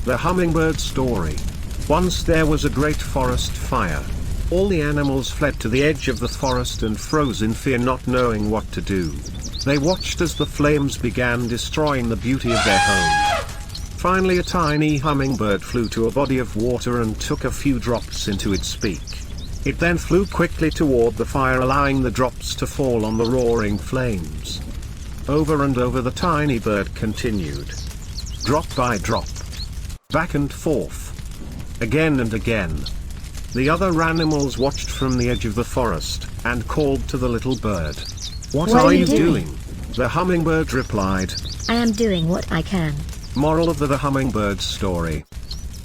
The Hummingbird Story. Once there was a great forest fire. All the animals fled to the edge of the forest and froze in fear, not knowing what to do. They watched as the flames began destroying the beauty of their home. Finally a tiny hummingbird flew to a body of water and took a few drops into its beak. It then flew quickly toward the fire, allowing the drops to fall on the roaring flames. Over and over the tiny bird continued. Drop by drop. Back and forth. Again and again. The other animals watched from the edge of the forest, and called to the little bird. What are you doing? The hummingbird replied. I am doing what I can. Moral of the Hummingbird Story.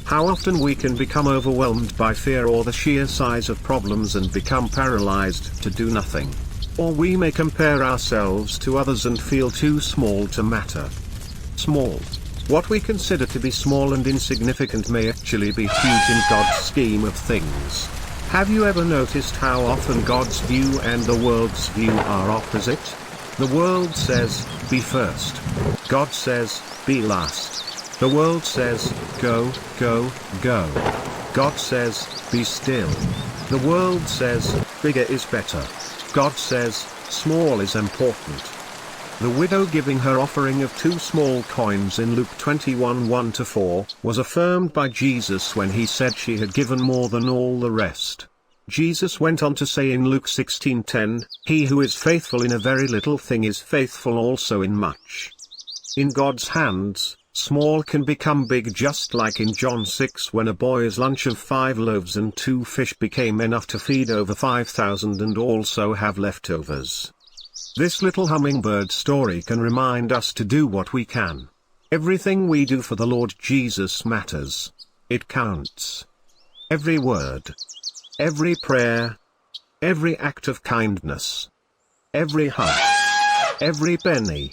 How often we can become overwhelmed by fear or the sheer size of problems and become paralyzed to do nothing. Or we may compare ourselves to others and feel too small to matter. Small. What we consider to be small and insignificant may actually be huge in God's scheme of things. Have you ever noticed how often God's view and the world's view are opposite? The world says, be first. God says, be last. The world says, go, go, go. God says, be still. The world says, bigger is better. God says, small is important. The widow giving her offering of 2 small coins in Luke 21:1-4 was affirmed by Jesus when he said she had given more than all the rest. Jesus went on to say in Luke 16:10, he who is faithful in a very little thing is faithful also in much. In God's hands, small can become big, just like in John 6 when a boy's lunch of 5 loaves and 2 fish became enough to feed over 5,000 and also have leftovers. This little hummingbird story can remind us to do what we can. Everything we do for the Lord Jesus matters. It counts. Every word. Every prayer. Every act of kindness. Every hug. Every penny.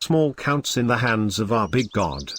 Small counts in the hands of our big God.